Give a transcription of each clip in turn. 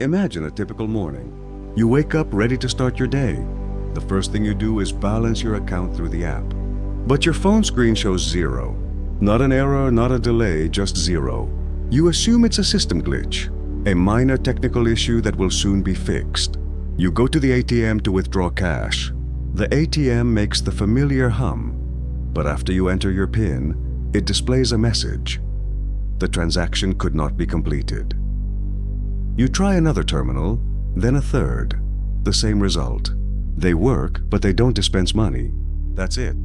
Imagine a typical morning. You wake up ready to start your day. The first thing you do is balance your account through the app. But your phone screen shows zero. Not an error, not a delay, just zero. You assume it's a system glitch, a minor technical issue that will soon be fixed. You go to the ATM to withdraw cash. The ATM makes the familiar hum, but after you enter your PIN, it displays a message. The transaction could not be completed. You try another terminal, then a third. The same result. They work, but they don't dispense money. That's it.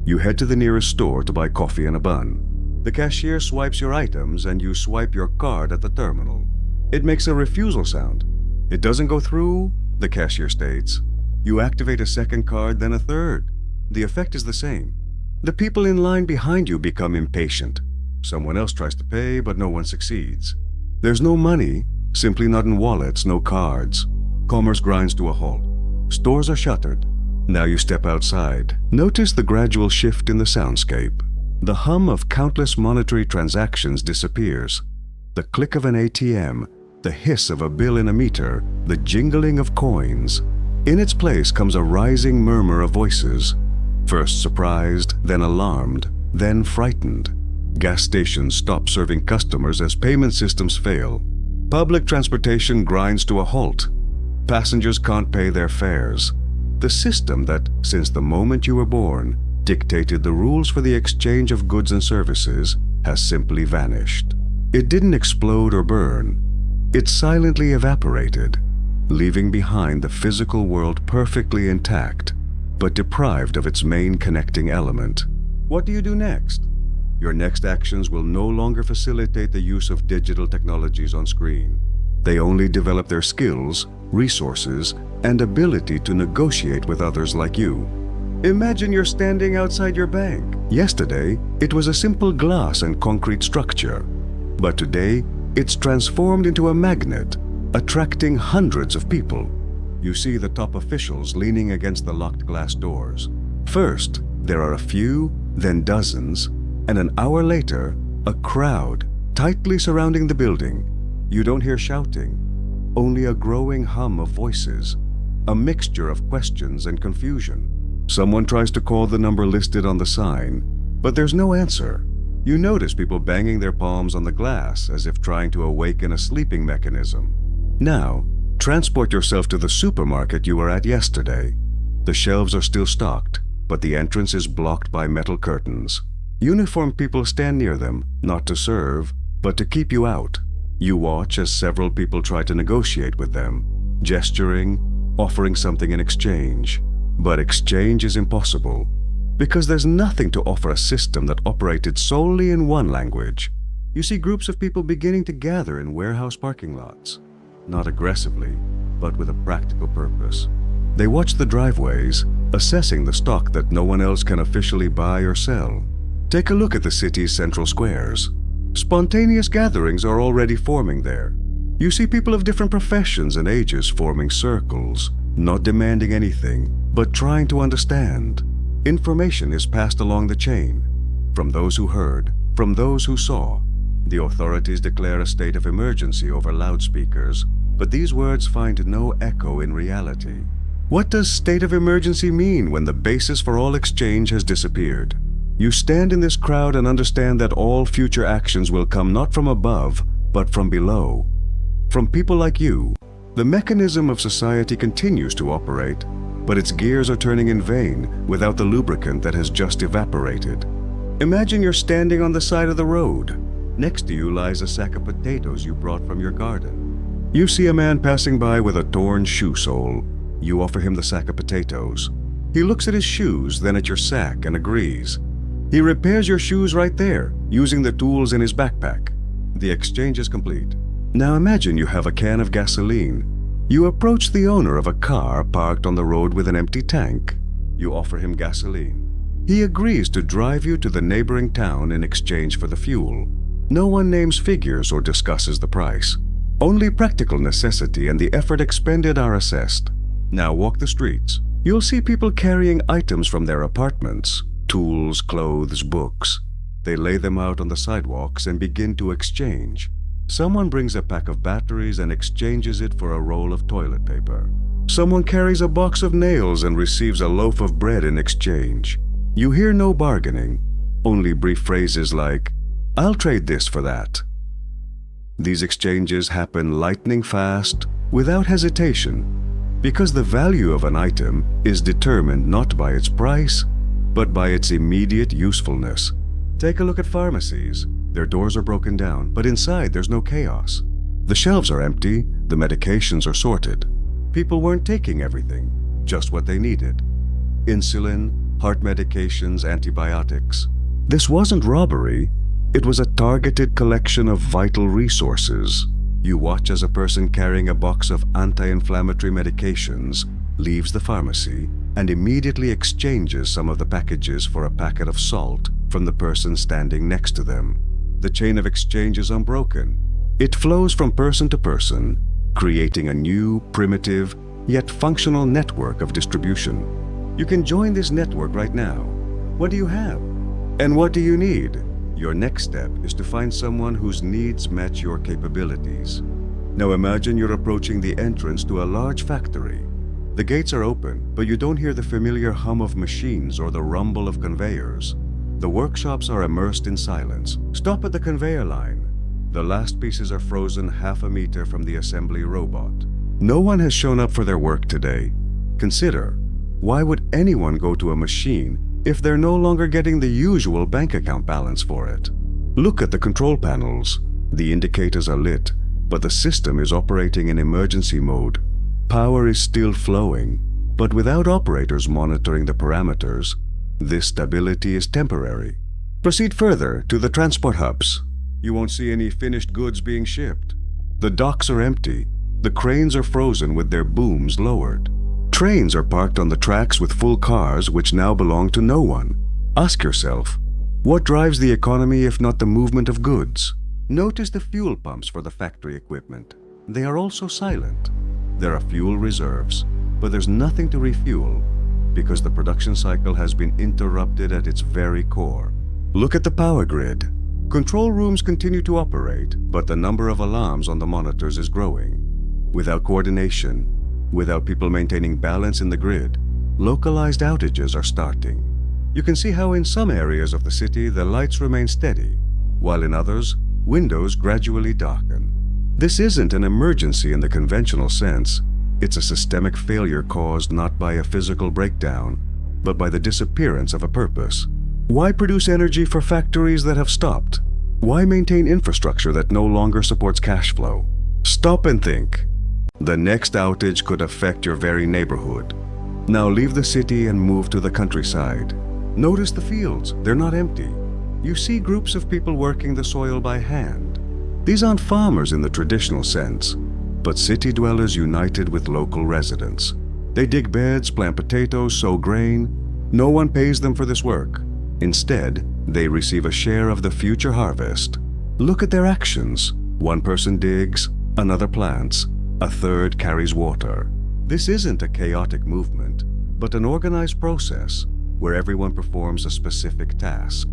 You head to the nearest store to buy coffee and a bun. The cashier swipes your items and you swipe your card at the terminal. It makes a refusal sound. It doesn't go through, the cashier states. You activate a second card, then a third. The effect is the same. The people in line behind you become impatient. Someone else tries to pay, but no one succeeds. There's no money, simply not in wallets, no cards. Commerce grinds to a halt. Stores are shuttered. Now you step outside. Notice the gradual shift in the soundscape. The hum of countless monetary transactions disappears. The click of an ATM, the hiss of a bill in a meter, the jingling of coins. In its place comes a rising murmur of voices. First surprised, then alarmed, then frightened. Gas stations stop serving customers as payment systems fail. Public transportation grinds to a halt. Passengers can't pay their fares. The system that, since the moment you were born, dictated the rules for the exchange of goods and services has simply vanished. It didn't explode or burn. It silently evaporated, leaving behind the physical world perfectly intact, but deprived of its main connecting element. What do you do next? Your next actions will no longer facilitate the use of digital technologies on screen. They only develop their skills, resources, and ability to negotiate with others like you. Imagine you're standing outside your bank. Yesterday, it was a simple glass and concrete structure. But today, it's transformed into a magnet, attracting hundreds of people. You see the top officials leaning against the locked glass doors. First, there are a few, then dozens, and an hour later, a crowd tightly surrounding the building. You don't hear shouting, only a growing hum of voices, a mixture of questions and confusion. Someone tries to call the number listed on the sign, but there's no answer. You notice people banging their palms on the glass as if trying to awaken a sleeping mechanism. Now, transport yourself to the supermarket you were at yesterday. The shelves are still stocked, but the entrance is blocked by metal curtains. Uniformed people stand near them, not to serve, but to keep you out. You watch as several people try to negotiate with them, gesturing, offering something in exchange. But exchange is impossible, because there's nothing to offer a system that operated solely in one language. You see groups of people beginning to gather in warehouse parking lots, not aggressively, but with a practical purpose. They watch the driveways, assessing the stock that no one else can officially buy or sell. Take a look at the city's central squares. Spontaneous gatherings are already forming there. You see people of different professions and ages forming circles, not demanding anything, but trying to understand. Information is passed along the chain, from those who heard, from those who saw. The authorities declare a state of emergency over loudspeakers, but these words find no echo in reality. What does state of emergency mean when the basis for all exchange has disappeared? You stand in this crowd and understand that all future actions will come not from above, but from below. From people like you. The mechanism of society continues to operate, but its gears are turning in vain without the lubricant that has just evaporated. Imagine you're standing on the side of the road. Next to you lies a sack of potatoes you brought from your garden. You see a man passing by with a torn shoe sole. You offer him the sack of potatoes. He looks at his shoes, then at your sack, and agrees. He repairs your shoes right there, using the tools in his backpack. The exchange is complete. Now imagine you have a can of gasoline. You approach the owner of a car parked on the road with an empty tank. You offer him gasoline. He agrees to drive you to the neighboring town in exchange for the fuel. No one names figures or discusses the price. Only practical necessity and the effort expended are assessed. Now walk the streets. You'll see people carrying items from their apartments. Tools, clothes, books. They lay them out on the sidewalks and begin to exchange. Someone brings a pack of batteries and exchanges it for a roll of toilet paper. Someone carries a box of nails and receives a loaf of bread in exchange. You hear no bargaining, only brief phrases like, "I'll trade this for that." These exchanges happen lightning fast, without hesitation, because the value of an item is determined not by its price, but by its immediate usefulness. Take a look at pharmacies. Their doors are broken down, but inside there's no chaos. The shelves are empty, the medications are sorted. People weren't taking everything, just what they needed. Insulin, heart medications, antibiotics. This wasn't robbery, it was a targeted collection of vital resources. You watch as a person carrying a box of anti-inflammatory medications leaves the pharmacy and immediately exchanges some of the packages for a packet of salt from the person standing next to them. The chain of exchange is unbroken. It flows from person to person, creating a new, primitive, yet functional network of distribution. You can join this network right now. What do you have? And what do you need? Your next step is to find someone whose needs match your capabilities. Now imagine you're approaching the entrance to a large factory. The gates are open, but you don't hear the familiar hum of machines or the rumble of conveyors. The workshops are immersed in silence. Stop at the conveyor line. The last pieces are frozen half a meter from the assembly robot. No one has shown up for their work today. Consider, why would anyone go to a machine if they're no longer getting the usual bank account balance for it? Look at the control panels. The indicators are lit, but the system is operating in emergency mode. Power is still flowing, but without operators monitoring the parameters, this stability is temporary. Proceed further to the transport hubs. You won't see any finished goods being shipped. The docks are empty. The cranes are frozen with their booms lowered. Trains are parked on the tracks with full cars which now belong to no one. Ask yourself, what drives the economy if not the movement of goods? Notice the fuel pumps for the factory equipment. They are also silent. There are fuel reserves, but there's nothing to refuel because the production cycle has been interrupted at its very core. Look at the power grid. Control rooms continue to operate, but the number of alarms on the monitors is growing. Without coordination, without people maintaining balance in the grid, localized outages are starting. You can see how in some areas of the city the lights remain steady, while in others, windows gradually darken. This isn't an emergency in the conventional sense. It's a systemic failure caused not by a physical breakdown, but by the disappearance of a purpose. Why produce energy for factories that have stopped? Why maintain infrastructure that no longer supports cash flow? Stop and think. The next outage could affect your very neighborhood. Now leave the city and move to the countryside. Notice the fields, they're not empty. You see groups of people working the soil by hand. These aren't farmers in the traditional sense, but city dwellers united with local residents. They dig beds, plant potatoes, sow grain. No one pays them for this work. Instead, they receive a share of the future harvest. Look at their actions. One person digs, another plants, a third carries water. This isn't a chaotic movement, but an organized process where everyone performs a specific task.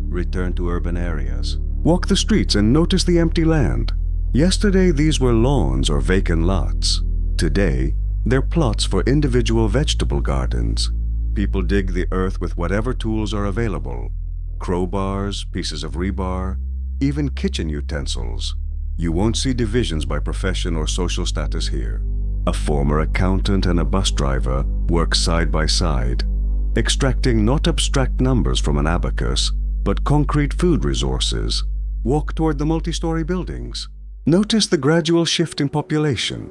Return to urban areas. Walk the streets and notice the empty land. Yesterday, these were lawns or vacant lots. Today, they're plots for individual vegetable gardens. People dig the earth with whatever tools are available. Crowbars, pieces of rebar, even kitchen utensils. You won't see divisions by profession or social status here. A former accountant and a bus driver work side by side, extracting not abstract numbers from an abacus, but concrete food resources. Walk toward the multi-story buildings. Notice the gradual shift in population.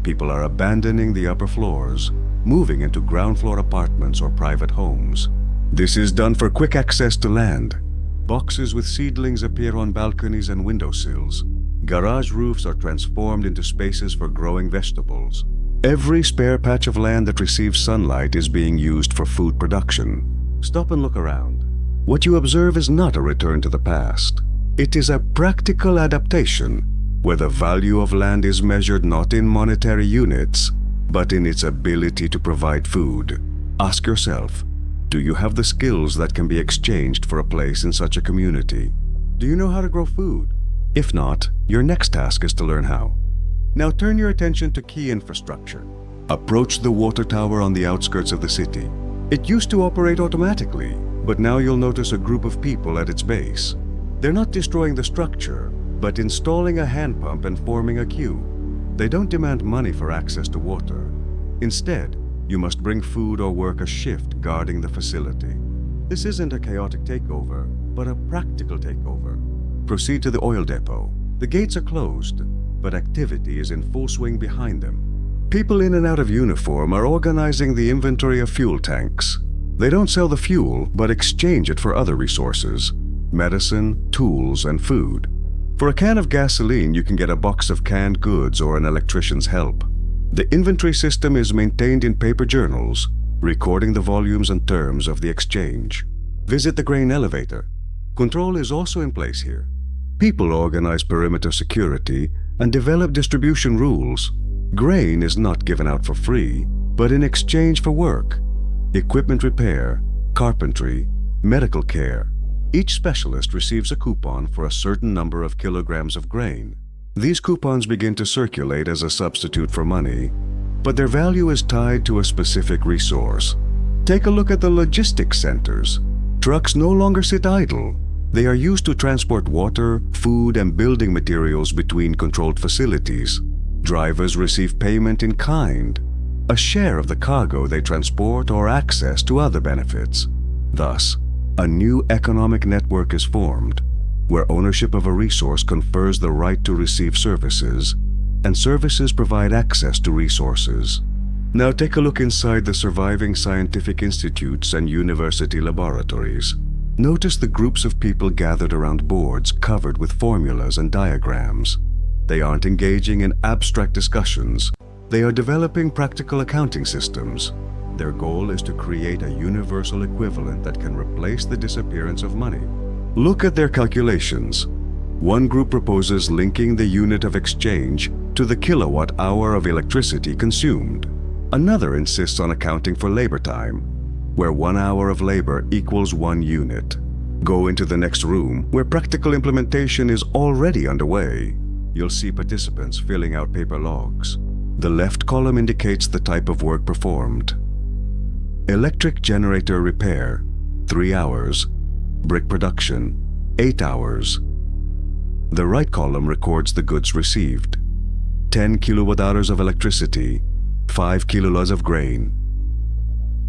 People are abandoning the upper floors, moving into ground floor apartments or private homes. This is done for quick access to land. Boxes with seedlings appear on balconies and windowsills. Garage roofs are transformed into spaces for growing vegetables. Every spare patch of land that receives sunlight is being used for food production. Stop and look around. What you observe is not a return to the past. It is a practical adaptation, where the value of land is measured not in monetary units, but in its ability to provide food. Ask yourself, do you have the skills that can be exchanged for a place in such a community? Do you know how to grow food? If not, your next task is to learn how. Now turn your attention to key infrastructure. Approach the water tower on the outskirts of the city. It used to operate automatically, but now you'll notice a group of people at its base. They're not destroying the structure, but installing a hand pump and forming a queue. They don't demand money for access to water. Instead, you must bring food or work a shift guarding the facility. This isn't a chaotic takeover, but a practical takeover. Proceed to the oil depot. The gates are closed, but activity is in full swing behind them. People in and out of uniform are organizing the inventory of fuel tanks. They don't sell the fuel, but exchange it for other resources: medicine, tools, and food. For a can of gasoline, you can get a box of canned goods or an electrician's help. The inventory system is maintained in paper journals, recording the volumes and terms of the exchange. Visit the grain elevator. Control is also in place here. People organize perimeter security and develop distribution rules. Grain is not given out for free, but in exchange for work, equipment repair, carpentry, medical care. Each specialist receives a coupon for a certain number of kilograms of grain. These coupons begin to circulate as a substitute for money, but their value is tied to a specific resource. Take a look at the logistics centers. Trucks no longer sit idle. They are used to transport water, food, and building materials between controlled facilities. Drivers receive payment in kind, a share of the cargo they transport or access to other benefits. Thus, a new economic network is formed, where ownership of a resource confers the right to receive services, and services provide access to resources. Now take a look inside the surviving scientific institutes and university laboratories. Notice the groups of people gathered around boards covered with formulas and diagrams. They aren't engaging in abstract discussions. They are developing practical accounting systems. Their goal is to create a universal equivalent that can replace the disappearance of money. Look at their calculations. One group proposes linking the unit of exchange to the kilowatt hour of electricity consumed. Another insists on accounting for labor time, where 1 hour of labor equals 1 unit. Go into the next room, where practical implementation is already underway. You'll see participants filling out paper logs. The left column indicates the type of work performed. Electric generator repair, 3 hours. Brick production, 8 hours. The right column records the goods received. 10 kilowatt hours of electricity, 5 kilos of grain.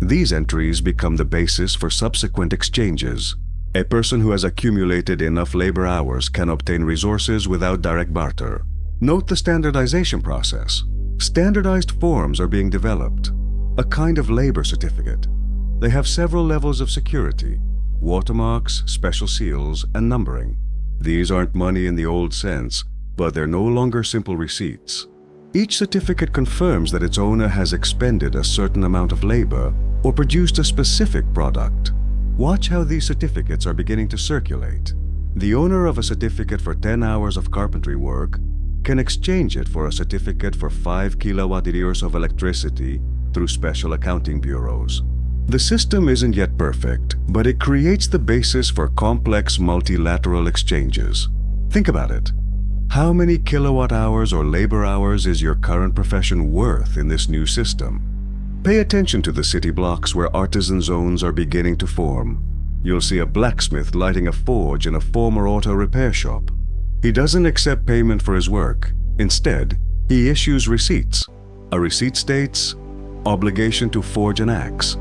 These entries become the basis for subsequent exchanges. A person who has accumulated enough labor hours can obtain resources without direct barter. Note the standardization process. Standardized forms are being developed, a kind of labor certificate. They have several levels of security: watermarks, special seals, and numbering. These aren't money in the old sense, but they're no longer simple receipts. Each certificate confirms that its owner has expended a certain amount of labor or produced a specific product. Watch how these certificates are beginning to circulate. The owner of a certificate for 10 hours of carpentry work can exchange it for a certificate for 5 kilowatt hours of electricity through special accounting bureaus. The system isn't yet perfect, but it creates the basis for complex multilateral exchanges. Think about it. How many kilowatt hours or labor hours is your current profession worth in this new system? Pay attention to the city blocks where artisan zones are beginning to form. You'll see a blacksmith lighting a forge in a former auto repair shop. He doesn't accept payment for his work. Instead, he issues receipts. A receipt states, obligation to forge an axe,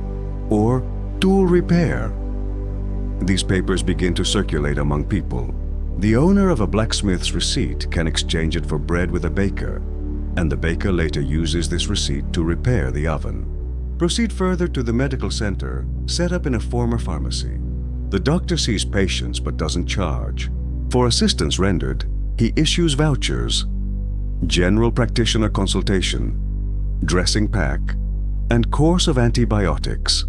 or tool repair. These papers begin to circulate among people. The owner of a blacksmith's receipt can exchange it for bread with a baker, and the baker later uses this receipt to repair the oven. Proceed further to the medical center, set up in a former pharmacy. The doctor sees patients but doesn't charge. For assistance rendered, he issues vouchers: general practitioner consultation, dressing pack, and course of antibiotics.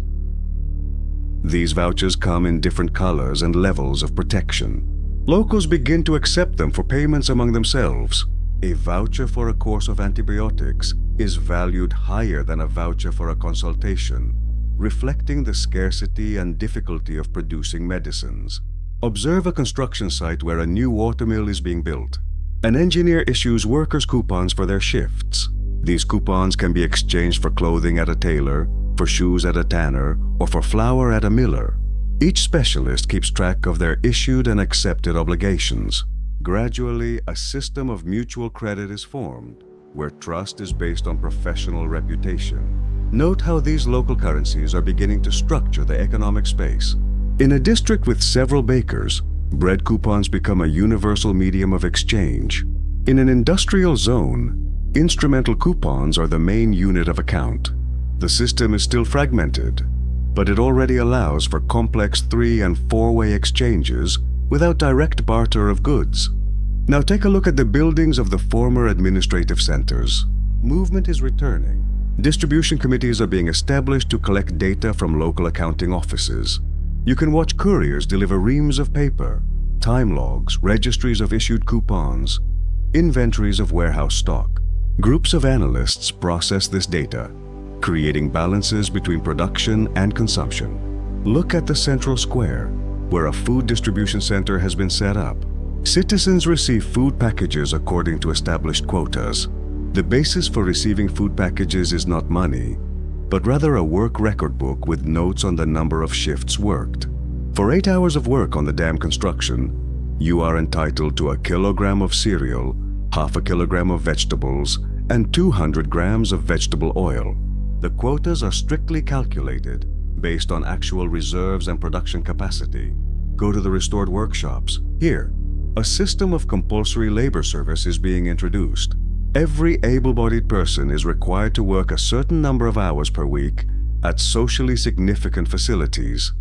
These vouchers come in different colors and levels of protection. Locals begin to accept them for payments among themselves. A voucher for a course of antibiotics is valued higher than a voucher for a consultation, reflecting the scarcity and difficulty of producing medicines. Observe a construction site where a new watermill is being built. An engineer issues workers' coupons for their shifts. These coupons can be exchanged for clothing at a tailor, for shoes at a tanner, or for flour at a miller. Each specialist keeps track of their issued and accepted obligations. Gradually, a system of mutual credit is formed, where trust is based on professional reputation. Note how these local currencies are beginning to structure the economic space. In a district with several bakers, bread coupons become a universal medium of exchange. In an industrial zone, instrumental coupons are the main unit of account. The system is still fragmented, but it already allows for complex 3- and 4-way exchanges without direct barter of goods. Now take a look at the buildings of the former administrative centers. Movement is returning. Distribution committees are being established to collect data from local accounting offices. You can watch couriers deliver reams of paper, time logs, registries of issued coupons, inventories of warehouse stock. Groups of analysts process this data, creating balances between production and consumption. Look at the central square, where a food distribution center has been set up. Citizens receive food packages according to established quotas. The basis for receiving food packages is not money, but rather a work record book with notes on the number of shifts worked. For 8 hours of work on the dam construction, you are entitled to 1 kilogram of cereal, half a kilogram of vegetables, and 200 grams of vegetable oil. The quotas are strictly calculated based on actual reserves and production capacity. Go to the restored workshops. Here, a system of compulsory labor service is being introduced. Every able-bodied person is required to work a certain number of hours per week at socially significant facilities: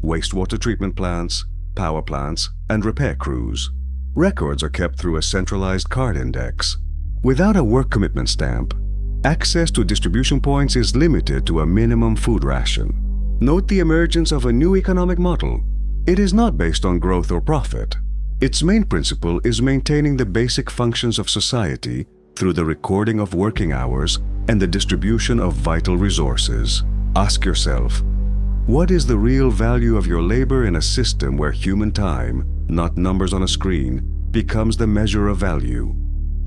wastewater treatment plants, power plants, and repair crews. Records are kept through a centralized card index. Without a work commitment stamp, access to distribution points is limited to a minimum food ration. Note the emergence of a new economic model. It is not based on growth or profit. Its main principle is maintaining the basic functions of society through the recording of working hours and the distribution of vital resources. Ask yourself, what is the real value of your labor in a system where human time, not numbers on a screen, becomes the measure of value?